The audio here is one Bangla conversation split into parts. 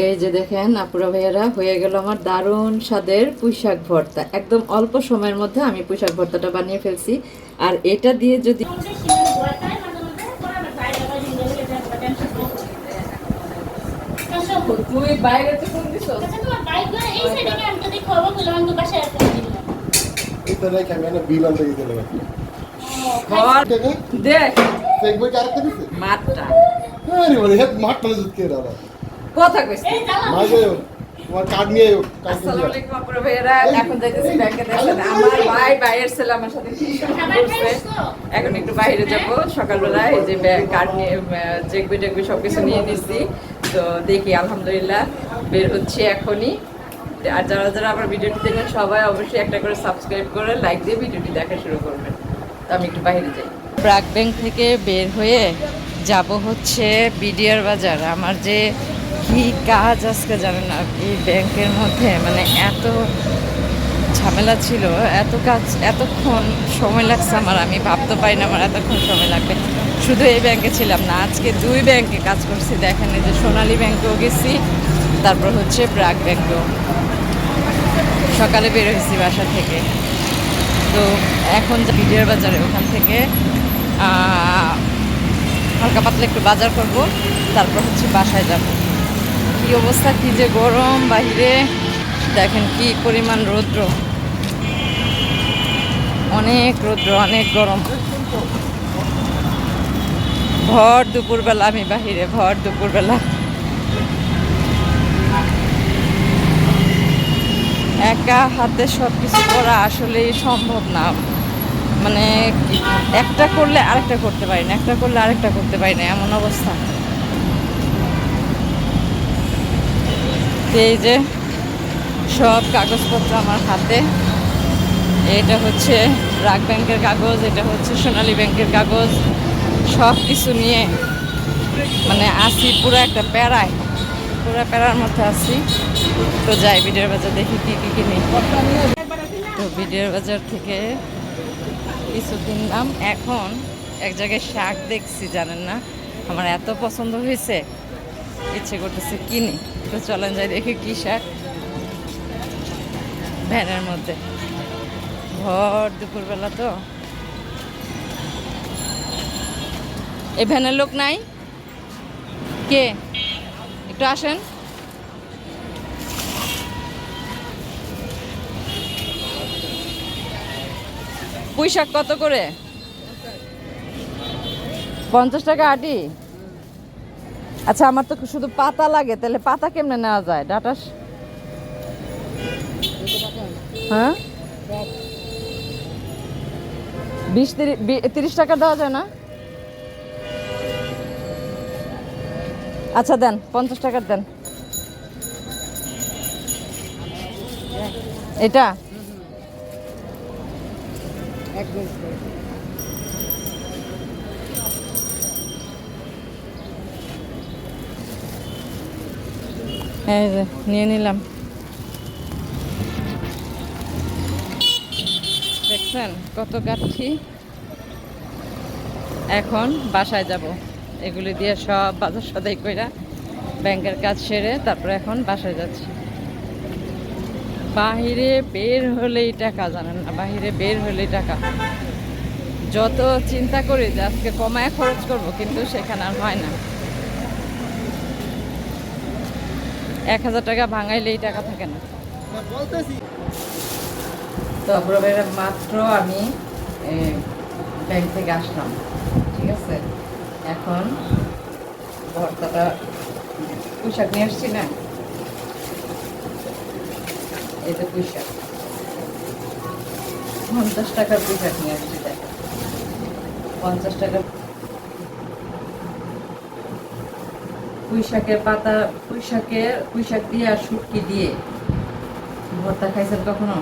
এই যে দেখেন আপুরা ভাইয়ারা, হয়ে গেল আমার দারুণ স্বাদের পুঁইশাক ভর্তা। একদম অল্প সময়ের মধ্যে আমি পুঁইশাক ভর্তাটা বানিয়ে ফেলছি। আর এটা দিয়ে যদি তুই বাইরে তো কোন দিছো এটা নাই কেন না বিল আনতে গেছিল নাকি দেখ দেখবো কি আরেকটা দিছে মাঠটা আরে বলে হেড মারটা জুত কে দাও কথা কইছি। মাঝে তোমার কার্ড নিয়ে আয়ো কার্ড আসসালামু নিয়ে আলাইকুম আপুরা ভাইয়ারা, এখন যাইতেছি ব্যাংকে। দেখেন আমার ভাইয়ের ছেলে আমার সাথে কি করছে। এখন একটু বাইরে যাব সকালবেলা। এই যে কার্ড নিয়ে চেকবি টেকবি সবকিছু নিয়ে দিচ্ছি। তো দেখি আলহামদুলিল্লাহ বের হচ্ছে এখনই। আর যারা যারা আমার ভিডিওটি দেখেন সবাই অবশ্যই একটা করে সাবস্ক্রাইব করে লাইক দিয়ে ভিডিওটি দেখা শুরু করবেন। তো আমি একটু বাইরে যাই। ব্র্যাক ব্যাংক থেকে বের হয়ে যাব হচ্ছে বিডিআর বাজার। আমার যে কি কাজ আজকে জানেন না, এই ব্যাংকের মধ্যে মানে এত ঝামেলা ছিল, এত কাজ, এতক্ষণ সময় লাগছে আমার। আমি ভাবতে পারি না আমার এতক্ষণ সময় লাগবে। শুধু এই ব্যাংকে ছিলাম না, আজকে 2 ব্যাংকে কাজ করছি। দেখেন এই যে সোনালী ব্যাংকেও গেছি, তারপর হচ্ছে ব্র্যাক ব্যাংকেও। সকালে বের হয়েছি বাসা থেকে। তো এখন বিডিআর বাজারে ওখান থেকে হালকা পাতলা একটু বাজার করব, তারপর হচ্ছে বাসায় যাব। কি অবস্থা, কি যে গরম বাইরে, দেখেন কি পরিমাণ রৌদ্র, অনেক রৌদ্র, অনেক গরম। ভর দুপুরবেলা আমি বাহিরে, ভর দুপুরবেলা। একা হাতে সব কিছু করা আসলেই সম্ভব না। মানে একটা করলে আরেকটা করতে পারি না, একটা করলে আরেকটা করতে পারি না, এমন অবস্থা। এই যে সব কাগজপত্র আমার হাতে। এটা হচ্ছে ব্র্যাক ব্যাংকের কাগজ, এটা হচ্ছে সোনালী ব্যাংকের কাগজ। সব কিছু নিয়ে মানে আসি পুরো একটা প্যারায়, পুরো প্যারার মধ্যে আসি। তো যাই বিডিআর বাজার, দেখি কী কী কিনি। তো বিডিআর বাজার থেকে কিছু কিনলাম। এখন এক জায়গায় শাক দেখছি, জানেন না আমার এত পছন্দ হয়েছে, ইচ্ছে করতেছে কিনি। তো চলেন যাই দেখি কী শাক। ভ্যানের মধ্যে ভর দুপুরবেলা, তো এই ভ্যানের লোক নাই, কে একটু আসেন। পুঁইশাক কত করে? 50 টাকা আটি। আচ্ছা আমার তো শুধু পাতা লাগে, তাহলে পাতা কেমনে নেওয়া যায়? ডাটা হ্যাঁ 20-30 টাকা দেওয়া যায় না? আচ্ছা দেন, 50 টাকার দেন। এটা এই যে নিয়ে নিলাম। দেখছেন কত গাঠি। এখন বাসায় যাব, এগুলি দিয়ে সব বাজার সদাই কইরা ব্যাংকের কাজ সেরে তারপরে এখন বাসায় যাচ্ছি। বাহিরে বের হলেই টাকা, জানেন না, বাহিরে বের হলেই টাকা। যত চিন্তা করি যে আজকে কমায় খরচ করব, কিন্তু সেখানে আর হয় না। 1000 টাকা ভাঙাইলেই টাকা থাকে না। তো আপনার মাত্র আমি ব্যাংক থেকে আসলাম, ঠিক আছে। এখন ভর্তাটা পুঁইশাক নিয়ে আসছি না, এই যে পুঁইশাক 50 টাকার পুঁইশাক নিয়ে আসছি। দেখেন 50 টাকা পুঁইশাকের পাতা, পুঁইশাক দিয়ে আর শুটকি দিয়ে ভর্তা খাইছেন কখনো?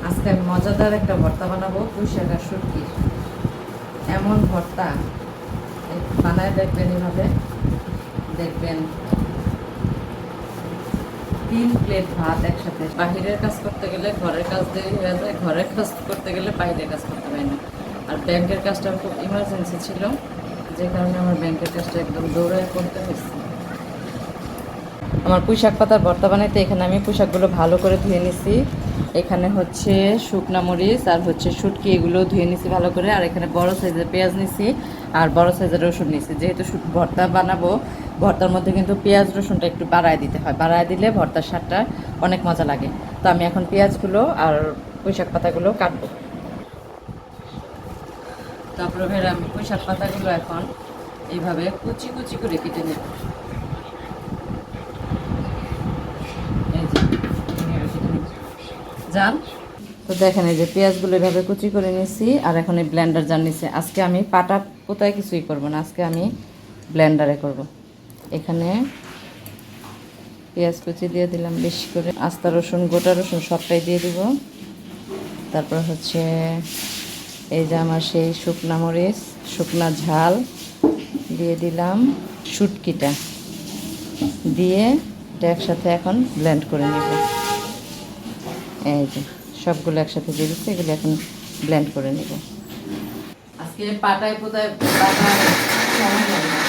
আজকে আমি মজাদার একটা ভর্তা বানাবো, পুঁইশাক আর শুটকির। এমন ভর্তা বানায় দেখবেন, এভাবে দেখবেন 3 প্লেট ভাত একসাথে। বাহিরের কাজ করতে গেলে ঘরের কাজ দেরি হয়ে যায়, ঘরের কাজ করতে গেলে বাইরের কাজ করতে পারি না। আর ব্যাংকের কাজটা খুব ইমার্জেন্সি ছিল, যে কারণে আমার ব্যাংকের কাজটা একদম দৌড়ায় করতে হয়েছে। আমার পুঁইশাক পাতার ভর্তা বানাইতে এখানে আমি পুঁইশাকগুলো ভালো করে ধুয়ে নিছি। এখানে হচ্ছে শুকনা মরিচ আর হচ্ছে শুটকি, এগুলো ধুয়ে নিছি ভালো করে। আর এখানে বড় সাইজের পেঁয়াজ নিছি আর বড় সাইজের রসুন নিছি। যেহেতু ভর্তা বানাবো, ভর্তার মধ্যে কিন্তু পেঁয়াজ রসুনটা একটু বাড়ায় দিতে হয়, বাড়ায় দিলে ভর্তার স্বাদটা অনেক মজা লাগে। তো আমি এখন পেঁয়াজগুলো আর পুঁইশাক পাতাগুলো কাটবো। তারপরে ফের আমি পুঁইশাক পাতাগুলো এখন এইভাবে কুচি কুচি করে কেটে নেব। জান তো দেখেন, এই যে পেঁয়াজগুলো এভাবে কুচি করে নিছি। আর এখন এই ব্লেন্ডার জার নিছি। আজকে আমি পাটা পোতায় কিছুই করব না, আজকে আমি ব্লেন্ডারে করব। এখানে পেঁয়াজ কুচি দিয়ে দিলাম বেশি করে, আস্তা রসুন, গোটা রসুন সবটাই দিয়ে দিব। তারপর হচ্ছে এই যে আমার সেই শুকনা মরিচ, শুকনা ঝাল দিয়ে দিলাম, শুটকিটা দিয়ে এটা একসাথে এখন ব্লেন্ড করে নেব। এই যে সবগুলো একসাথে দিয়ে দিচ্ছি, এগুলো এখন ব্লেন্ড করে নেব। আজকে পাটায় পোতায় বাটার সময় লাগে না।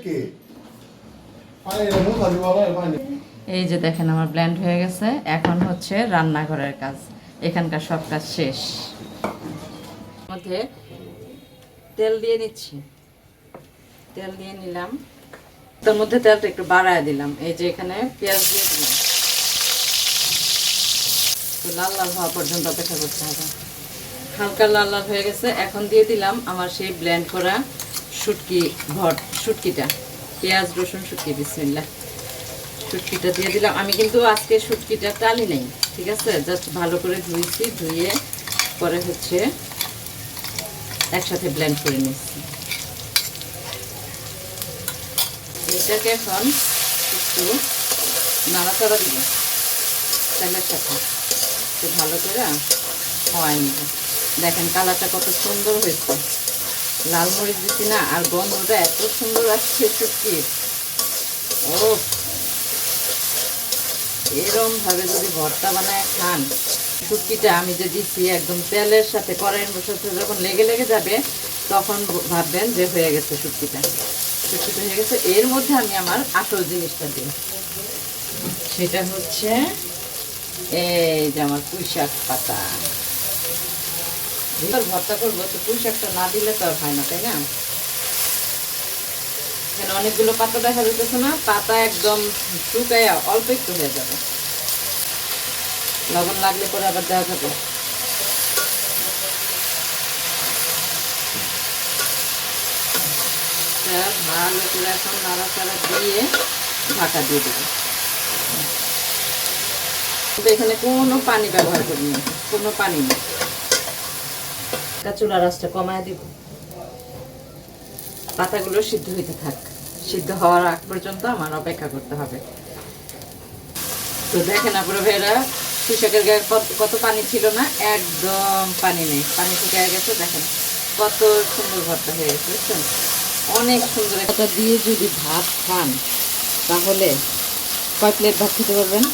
কে এই যে দেখেন আমার ব্লেন্ড হয়ে গেছে। এখন হচ্ছে রান্নাঘরের কাজ, এখানকার সব কাজ শেষ। মধ্যে তেল দিয়ে নিচ্ছি, তেল দিয়ে নিলাম। তার মধ্যে তেলটা একটু বাড়ায় দিলাম। এই যে এখানে পেঁয়াজ দিয়ে দিলাম, তো লাল লাল হওয়া পর্যন্ত অপেক্ষা করতে হবে। হালকা লাল লাল হয়ে গেছে। এখন দিয়ে দিলাম আমার সেই ব্লেন্ড করা শুটকিটা, পেঁয়াজ রসুন শুটকি। বিসমিল্লাহ, শুটকিটা দিয়ে দিলাম। আমি কিন্তু আজকে শুটকিটা টালি নেই, ঠিক আছে, জাস্ট ভালো করে ধুয়েছি, ধুয়ে পরে হচ্ছে একসাথে ব্লেন্ড করে নিচ্ছি। এটাকে এখন একটু নাড়াচাড়া দিব তেলের সাথে, একটু ভালো করে হওয়াই নিব। দেখেন কালারটা কত সুন্দর হয়েছে, লাল মরিচ দিচ্ছি না, আর গন্ধটা এত সুন্দর আসছে শুটকির। ও এরম ভাবে যদি ভর্তা বানায় খান, শুটকিটা আমি যে দিচ্ছি একদম তেলের সাথে, কড়াইয়ের সাথে যখন লেগে লেগে যাবে তখন ভাববেন যে হয়ে গেছে শুটকিটা হয়ে গেছে। এর মধ্যে আমি আমার আসল জিনিসটা দিই, সেটা হচ্ছে এই যে আমার পুঁইশাক পাতা। ভর্তা করবো তো পুঁইশাকটা না দিলে তো আর হয় না, তাই না? এখানে অনেকগুলো পাতা দেখা যেতেছে না, পাতা একদম শুকায় অল্প একটু হয়ে যাবে। লবণ লাগলে পরে আবার দেওয়া যাবে। ভালো করে এখন নাড়াচাড়া দিয়ে ঢাকা দিয়ে দেবো। এখানে কোনো পানি ব্যবহার করিনি, কোনো পানি নেই। চুলার আঁচটা কমায় দিব, পাতাগুলো সিদ্ধ হইতে থাক। সিদ্ধ হওয়ার আগ পর্যন্ত আমার অপেক্ষা করতে হবে। তো দেখেন আপনারা ভাইরা, পুঁইশাকের গায়ে কত পানি ছিল না, একদম পানি নেই, পানি শুকিয়ে গেছে। দেখেন কত সুন্দর ভর্তা হয়ে গেছে, বুঝছেন? অনেক সুন্দর। এটা দিয়ে যদি ভাত খান তাহলে কয় প্লেট ভাত খেতে পারবেন।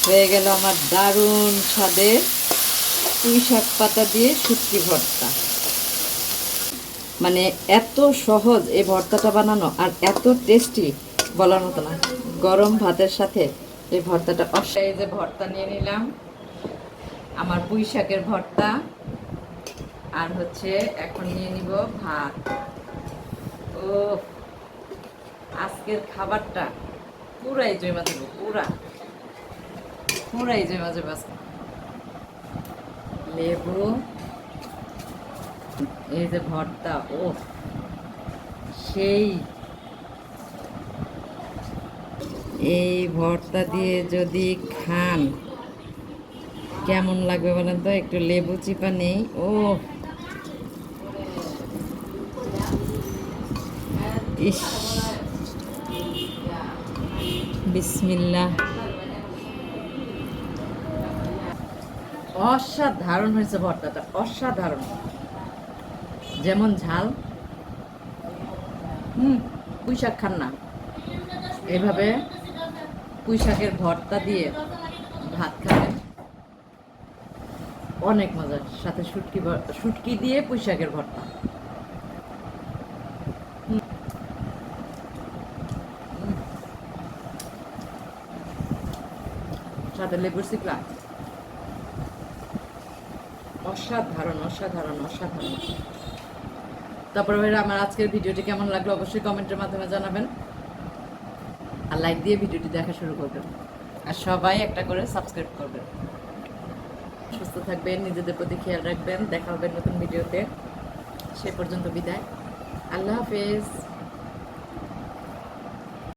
হয়ে গেল আমার দারুণ স্বাদের পুঁইশাক পাতা দিয়ে শুটকি ভর্তা। মানে এত সহজ এই ভর্তাটা বানানো, আর এত টেস্টি বলার মতো না। গরম ভাতের সাথে এই ভর্তাটা এই যে ভর্তা নিয়ে নিলাম, আমার পুঁইশাকের ভর্তা। আর হচ্ছে এখন নিয়ে নিব ভাত। ও আজকের খাবারটা পুরাই জমা দেবো, পুরাই জমা যাবে। লেবু, এই যে ভর্তা, ও সেই এই ভর্তা দিয়ে যদি খান কেমন লাগবে বলেন তো? একটু লেবু চিপা নেই। ও ইস, বিসমিল্লাহ। অসাধারণ হয়েছে ভর্তাটা, অসাধারণ। যেমন ঝাল, পুঁইশাক খান না, এভাবে পুঁইশাকের ভর্তা দিয়ে ভাত খাবেন, অনেক মজার, সাথে শুটকি দিয়ে পুঁই শাকের ভর্তা। সাথে লেবুর সিকলা, অসাধারণ অসাধারণ অসাধারণ। তারপরে ভাইরা আমার আজকের ভিডিওটি কেমন লাগলো অবশ্যই কমেন্টের মাধ্যমে জানাবেন, আর লাইক দিয়ে ভিডিওটি দেখা শুরু করবেন, আর সবাই একটা করে সাবস্ক্রাইব করবেন। সুস্থ থাকবেন, নিজেদের প্রতি খেয়াল রাখবেন। দেখা হবে নতুন ভিডিওতে, সে পর্যন্ত বিদায়, আল্লাহ হাফেজ।